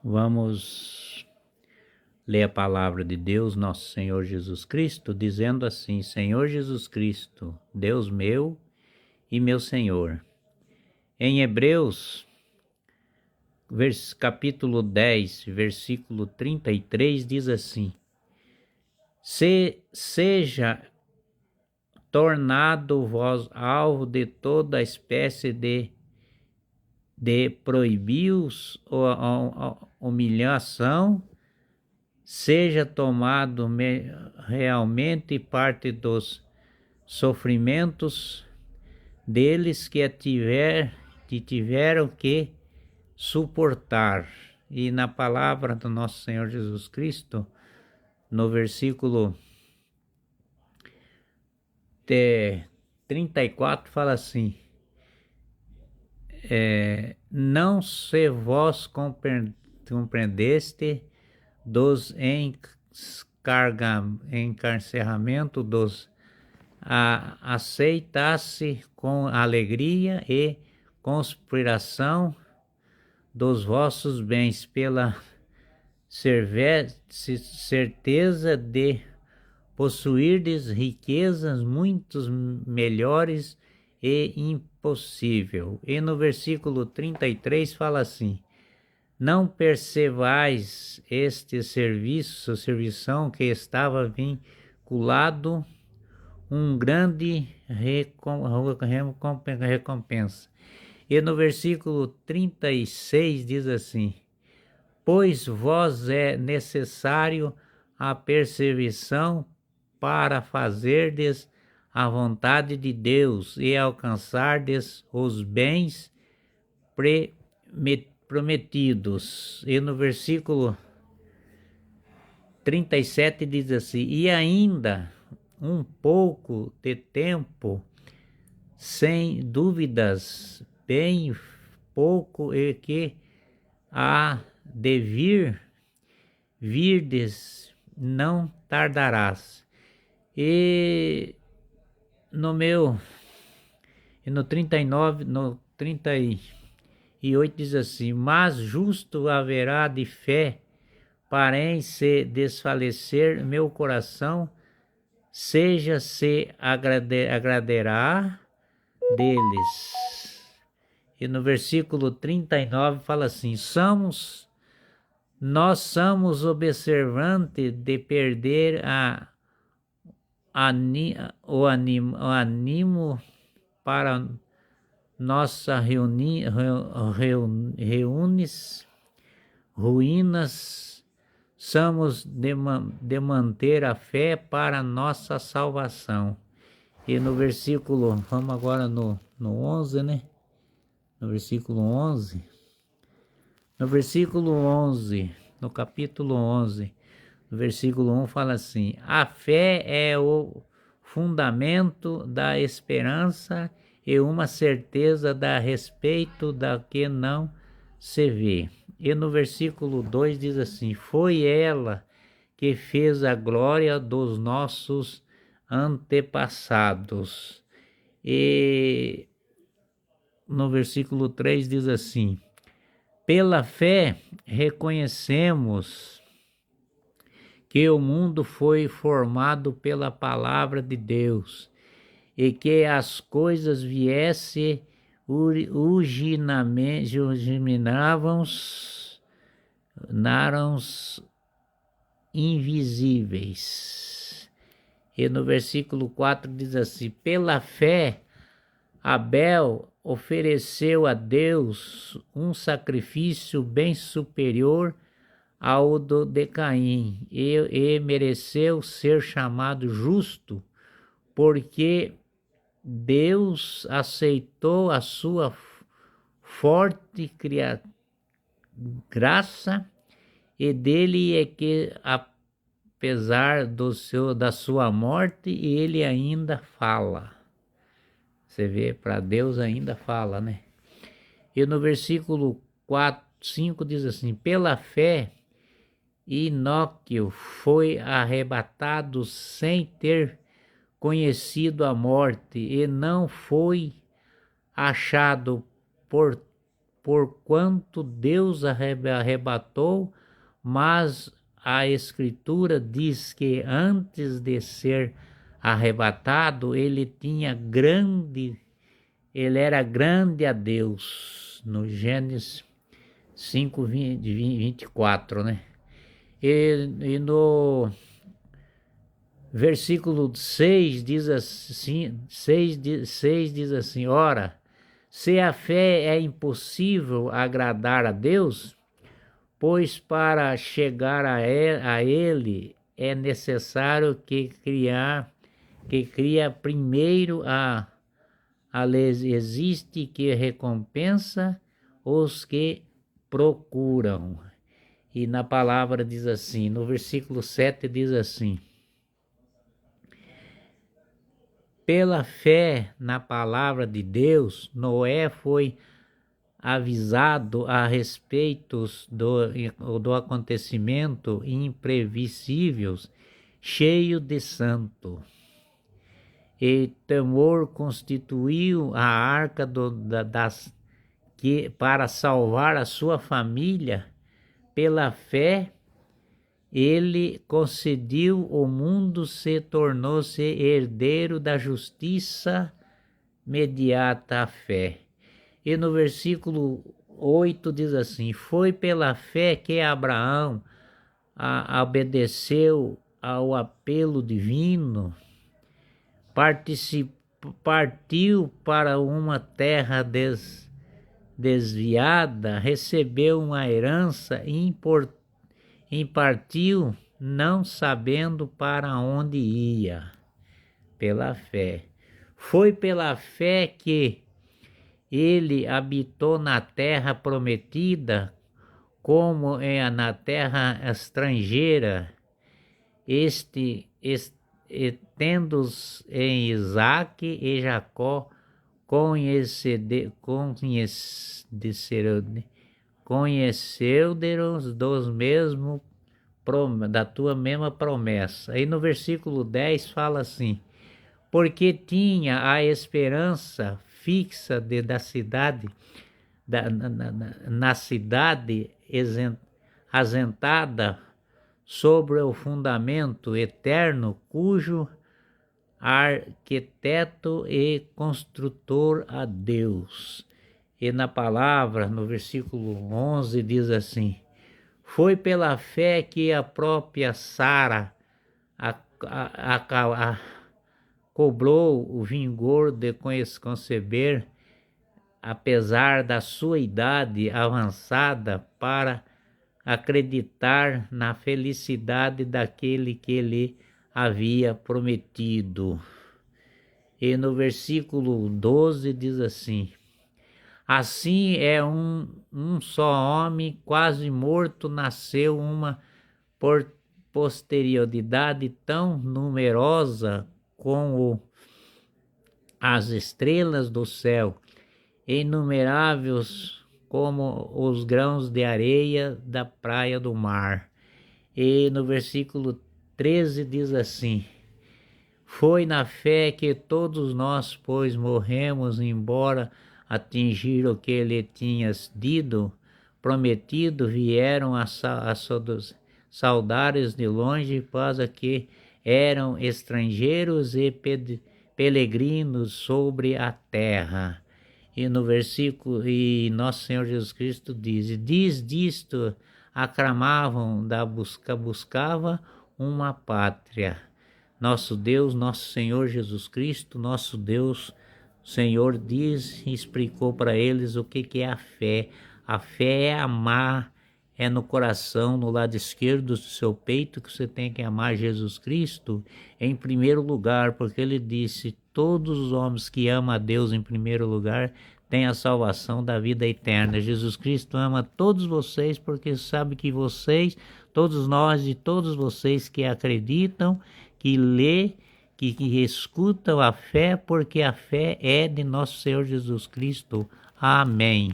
Vamos ler a palavra de Deus, nosso Senhor Jesus Cristo, dizendo assim: Senhor Jesus Cristo, Deus meu e meu Senhor. Em Hebreus, capítulo 10, versículo 33, diz assim: Seja tornado vós alvo de toda espécie de proibios ou humilhação, seja tomado realmente parte dos sofrimentos deles que tiveram que suportar. E na palavra do nosso Senhor Jesus Cristo, no versículo 34, fala assim: não se vós compreendeste dos encarceramento dos aceitasse com alegria e conspiração dos vossos bens pela certeza de possuirdes riquezas muito melhores e impossível. E no versículo 33 fala assim: não percebais este servição que estava vinculado grande recompensa. E no versículo 36 diz assim: pois vós é necessário a perseverança para fazerdes a vontade de Deus e alcançardes os bens prometidos. E no versículo 37 diz assim: e ainda um pouco de tempo, sem dúvidas, bem pouco, e que há de virdes, não tardarás. E no 39, no 38 diz assim: mas justo haverá de fé, porém se desfalecer meu coração, se agradará deles. E no versículo 39 fala assim: nós somos observantes de perder o ânimo para nossa ruínas, somos de manter a fé para nossa salvação. E no versículo, vamos agora no 11, né? No versículo 11. No versículo 11, no capítulo 11, no versículo 1 fala assim: a fé é o fundamento da esperança e uma certeza a respeito da que não se vê. E no versículo 2 diz assim: foi ela que fez a glória dos nossos antepassados. E no versículo 3 diz assim: pela fé reconhecemos que o mundo foi formado pela palavra de Deus e que as coisas viessem invisíveis. E no versículo 4 diz assim: pela fé Abel ofereceu a Deus um sacrifício bem superior ao de Caim e mereceu ser chamado justo, porque Deus aceitou a sua forte graça, e dele é que, apesar da sua morte, ele ainda fala. Você vê, para Deus ainda fala, né? E no versículo 5 diz assim: pela fé, Enoque foi arrebatado sem ter conhecido a morte, e não foi achado, porquanto Deus arrebatou, mas a Escritura diz que antes de ser arrebatado, ele era grande a Deus, no Gênesis 5, 24, né? E no versículo 6 diz assim, 6 diz assim: ora, se a fé é impossível agradar a Deus, pois para chegar a ele é necessário que cria primeiro a lei existe que recompensa os que procuram. E na palavra diz assim, no versículo 7 diz assim: pela fé na palavra de Deus, Noé foi avisado a respeito do acontecimento imprevisíveis, cheio de santo. E temor constituiu a arca para salvar a sua família. Pela fé, ele concedeu o mundo, tornou-se herdeiro da justiça mediante a fé. E no versículo 8 diz assim: foi pela fé que Abraão obedeceu ao apelo divino, partiu para uma terra desviada, recebeu uma herança e partiu não sabendo para onde ia. Pela fé. Foi pela fé que ele habitou na terra prometida, como na terra estrangeira, tendo em Isaque e Jacó conheceram da tua mesma promessa. Aí no versículo 10 fala assim: porque tinha a esperança fixa da cidade, na cidade assentada sobre o fundamento eterno, cujo arquiteto e construtor a Deus. E na palavra, no versículo 11 diz assim: foi pela fé que a própria Sara cobrou o vigor de conceber, apesar da sua idade avançada, para acreditar na felicidade daquele que lhe havia prometido. E no versículo 12 diz assim: assim é um só homem, quase morto, nasceu uma posterioridade tão numerosa como as estrelas do céu, inumeráveis como os grãos de areia da praia do mar. E no versículo 13 diz assim: foi na fé que todos nós, pois morremos, embora atingir o que lhe tinhas prometido, vieram a saudar-os de longe, para que eram estrangeiros e peregrinos sobre a terra. E no versículo, e nosso Senhor Jesus Cristo diz disto, aclamavam, buscava uma pátria. Nosso Deus, nosso Senhor Jesus Cristo, nosso Deus, Senhor explicou para eles o que é a fé. A fé é amar, é no coração, no lado esquerdo do seu peito, que você tem que amar Jesus Cristo em primeiro lugar, porque ele disse: todos os homens que amam a Deus em primeiro lugar têm a salvação da vida eterna. Jesus Cristo ama todos vocês, porque sabe que vocês, todos nós e todos vocês que acreditam, que lê, que escutam a fé, porque a fé é de nosso Senhor Jesus Cristo. Amém.